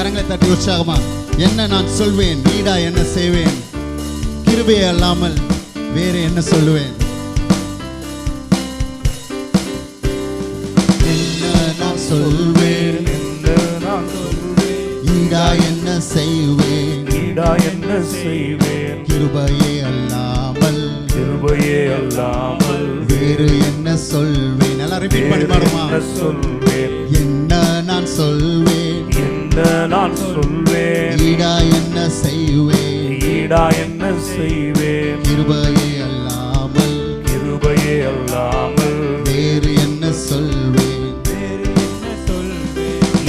கரங்களை தட்டி உற்சாகமா, என்ன நான் சொல்வேன், ஈடா என்ன செய்வேன், கிருபையை அல்லாமல் வேறு என்ன சொல்லுவேன். என்ன நான் சொல்வேன், ஈடா என்ன செய்வேன், ஈடா என்ன செய்வேன், கிருபையே அல்லாமல் வேறு என்ன சொல்வேன். எல்லாம் ரிப்பீட் பண்ணி பாடுமா. சொல்வேன், என்ன நான் சொல்வேன், என்ன நான் சொல்வேன், ஈடா என்ன செய்வேன், ஈடா என்ன செய்வேன், கிருபையே அல்லாமல் வேறு என்ன சொல்வேன்.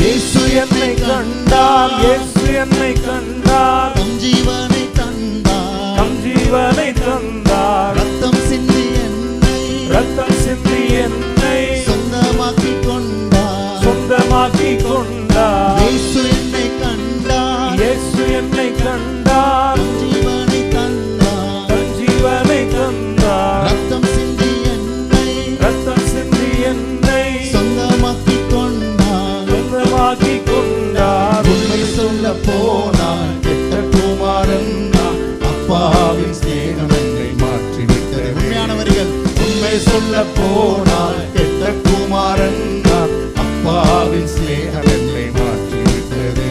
இயேசு என்னை கண்டார், இயேசு என்னை கண்டார், தம் ஜீவனை தந்தார், தம் ஜீவனை தந்தார், ரத்தம் சிந்தி என்னை, ரத்தம் சிந்தி என்னை சொந்தமாக்கிக் கொண்டார், சொந்தமாக்கிக் கொண்டார். இயேசு என்னை கண்டார், இயேசு என்னை கண்டார், தம் ஜீவனை தந்தார், தம் ஜீவனை தந்தார், ரத்தம் சிந்தி என்னை, ரத்தம் சிந்தி என்னை சொந்தமாக்கிக் கொண்டார், சொந்தமாக்கிக் கொண்டார். உண்மை சொல்ல போனால் கெட்ட குமாரன் நான், அப்பாவின் ஸ்நேகம் என்னை மாற்றிவிட்டது. உண்மையான வரிகள். உண்மை சொல்ல போனால் கெட்ட குமாரன் நான், அப்பாவின் ஸ்நேகம் என்னை மாற்றிவிட்டது.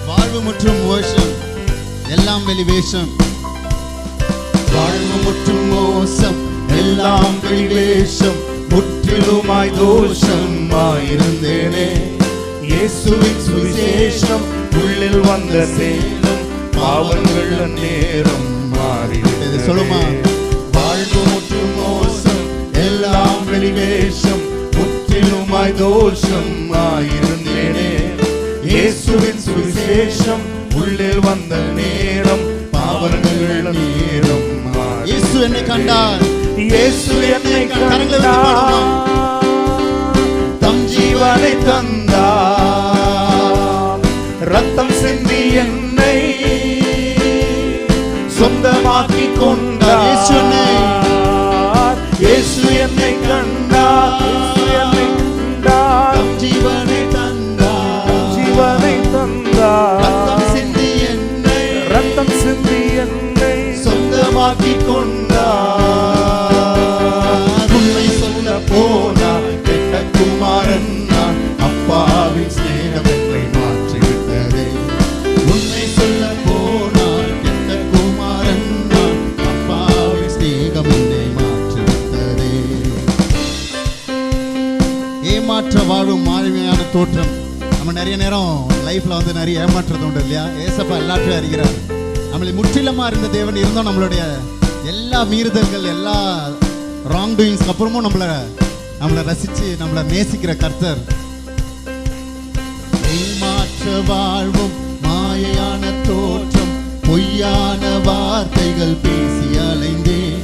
வாழ்வு மற்றும் மோசம் எல்லாம் வெளிவேஷம், வாழ்வு மற்றும் மோசம் எல்லாம் வெளிவேஷம், முற்றிலுமாய் தோஷமாயிருந்தேனே. இயேசுவின் சுவிசேஷம் உள்ளில் வந்த சேலம், பாவங்கள் நேரம் மாறிவிட்டது. சொல்லுமா. வாழ்வு மற்றும் மோசம் எல்லாம் வெளிவேஷம், முற்றிலுமாய் தோஷமாயிருந்தேனே. இயேசுவின் சுவிசேஷம் உள்ளில் வந்த நேரம், பாவங்கள் நேரம். இயேசு என்னை கண்டார், இயேசு என்னை கண்டார், தம் ஜீவனை தந்தார், ரத்தம் சிந்தி என்னை சொந்தமாக்கிக் கொண்டார். இயேசு என்னை கண்டார், இயேசு என்னை கண்டார், தம் ஜீவனை தந்தார், ஜீவனை தந்தார், ரத்தம் சிந்தி என்னை, ரத்தம் சிந்தி என்னை சொந்தமாக்கிக் கொண்டார். உண்மை சொல்ல போனால் கெட்ட குமாரன் நான், அப்பாவின் ஸ்நேகம் என்னை மாற்றிவிட்டது. உண்மை சொல்ல போனால் கெட்ட குமாரன் நான், அப்பாவின் ஸ்நேகம் என்னை மாற்றிவிட்டது. ஏமாற்ற வாழும் மாறுமையான தோற்றம். நம்ம நிறைய நேரம் லைஃப்ல வந்து நிறைய ஏமாற்றது உண்டு இல்லையா? ஏசப்பா எல்லாத்தையும் அறிகிறார். நம்மளை முற்றிலுமா இருந்த தேவன் இருந்தோம், நம்மளுடைய எல்லா மீறுதல்கள், எல்லா ராங் டூயிங்ஸ்க்கு அப்புறமும் நம்மளை ரசிச்சு நம்மளை நேசிக்கிற கர்த்தர். ஏமாற்ற வாழ்வும் மாயான தோற்றம், பொய்யான வார்த்தைகள் பேசி அலைந்தேன்,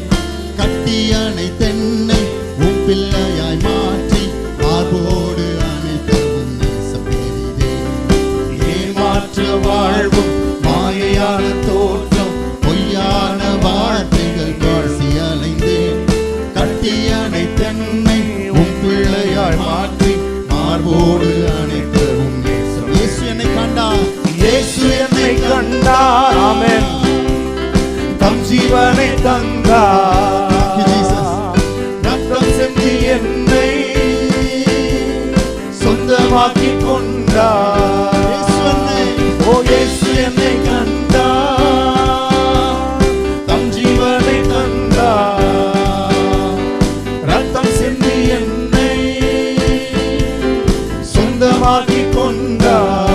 கட்டி அணைத்தென்னை உன் பிள்ளையாய் மாற்றி மார்போடு அணைத்தவும் நேசப்பெரிதே. ஏமாற்ற வாழ்வும் மாயான தோற்றம், பொய்யான வார்த்தைகள் பேசி அலைந்தேன், கட்டி அணைத்தென்னை உன் பிள்ளையாய் மாற்றி மார்போடு அணைத்தவும் நேசம். இயேசு என்னை கண்டார், இயேசு என்னை கண்டார், ஆமென், தம் ஜீவனை தந்தார், ரத்தம் சிந்தி என்னை சொந்தமாக்கிக் கொண்டார். ஓ இயேசு என்னை கண்டார், தம் ஜீவனை தந்தார், ரத்தம் சிந்தி என்னை சொந்தமாக்கிக் கொண்டார்.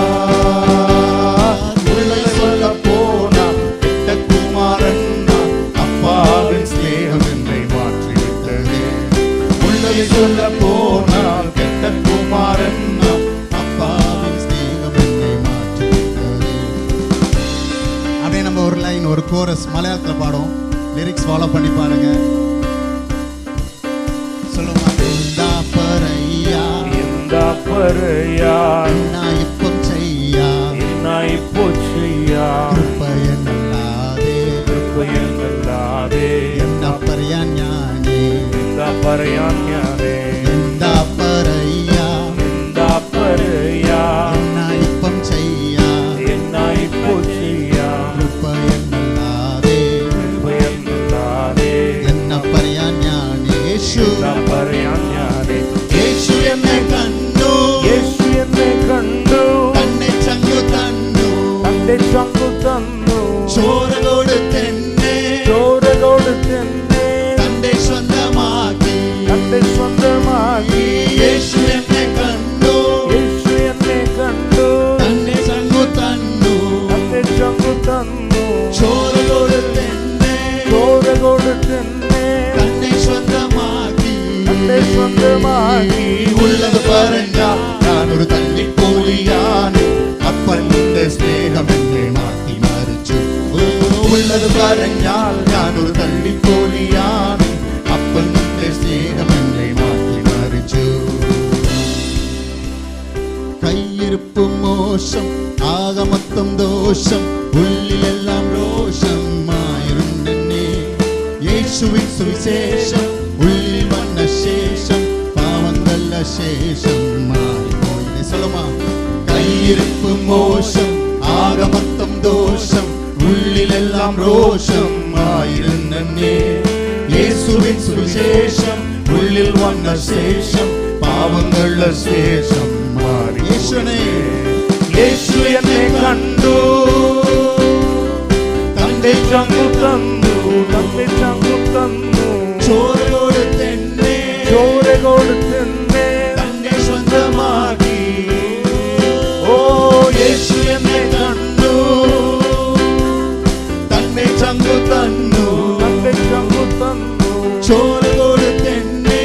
உண்மை சொல்ல போனால் கெட்ட குமாரன் நான், அப்பாவின் ஸ்நேகம் என்னை மாற்றிவிட்டது. உண்மை சொல்ல போனால் கெட்ட குமாரன் நான், அப்பாவின் ஸ்நேகம் என்னை மாற்றிவிட்டது. அப்படியே நம்ம ஒரு லைன், ஒரு கோரஸ் மலையாளத்தில் பாடும். லிரிக்ஸ் ஃபாலோ பண்ணி பாருங்க. சொல்லுங்க. இந்தா பரையா, இந்தா பரையா, இன்னா இப்போ செய்யா, இன்னா இப்போ செய்யா, கிருபையனல்லாதே പറയാൻ ഞാനേ എന്താ പറയാ എന്താ പറയാ എന്നാ ഇപ്പം ചെയ്യാ എന്നാ ഇപ്പോ ചെയ്യാ കൃപയെന്നല്ലാതെ എന്നാ പറയാൻ ഞാൻ യേശു എന്നാ പറയാൻ ഞാനേ യേശു എന്നെ കണ്ടു യേശു എന്നെ കണ്ടു തന്നെ ചങ്കു തന്നു തന്റെ ചങ്കു തന്നു ചോര കൊടുത്തെന്നെ തന്റെ സ്വന്തമാക്കി തന്റെ സ്വന്തമാക്കി യേശു എന്നെ കണ്ടു യേശു എന്നെ കണ്ടു തന്നെ ചങ്കു തന്നു തന്റെ ചങ്കു തന്നു ചോര കൊടുത്തെന്നെ തന്നെ സ്വന്തമാക്കി ഉള്ളത് പറഞ്ഞാൽ ഞാനൊരു തല്ലിപ്പോളിയാണ് അപ്പന്റെ സ്നേഹം എന്നെ മാറ്റി മറിച്ചു ഉള്ളത് പറഞ്ഞാൽ ഞാനൊരു തല്ലിപ്പോളിയാണ് അപ്പന്റെ സ്നേഹം എന്നെ മാറ്റി മറിച്ചു കയ്യിരിപ്പ് മോശം ആകമൊത്തം ദോഷം ഉള്ളിലെല്ലാം രോഷമായിരുന്നെ യേശുവിൻ സുവിശേഷം ഉള്ളിൽ വന്ന ശേഷം പാവങ്ങളുടെ ശേഷം മാറിപ്പോയി സൊലമാ കയ്യിരിപ്പ് മോശം ആകമൊത്തം ദോഷം ഉള്ളിലെല്ലാം രോഷമായിരുന്നെ യേശുവിൻ സുവിശേഷം ഉള്ളിൽ വന്ന ശേഷം പാവങ്ങളുടെ ശേഷം മാറി യേശു എന്നെ കണ്ടു തന്റെ ചങ്കു തന്നു തന്റെ ചങ്കു തന്നു ചോര കൊടുത്തെന്നെ തന്നെ സ്വന്തമാക്കി ഓ യേശു എന്നെ കണ്ടു തന്നെ ചങ്കു തന്നു തന്റെ ചങ്കു തന്നു ചോര കൊടുത്തെന്നെ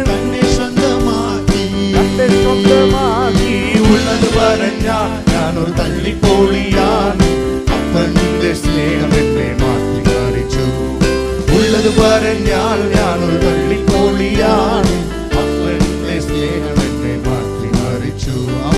തന്നെ സ്വന്തമാക്കി ഉള്ളത് പറഞ്ഞാൽ ഞാനൊരു തല്ലിപ്പോളിയാണ് അപ്പന്റെ സ്നേഹം എന്നെ മാറ്റി മറിച്ചു ഉള്ളത് പറഞ്ഞാൽ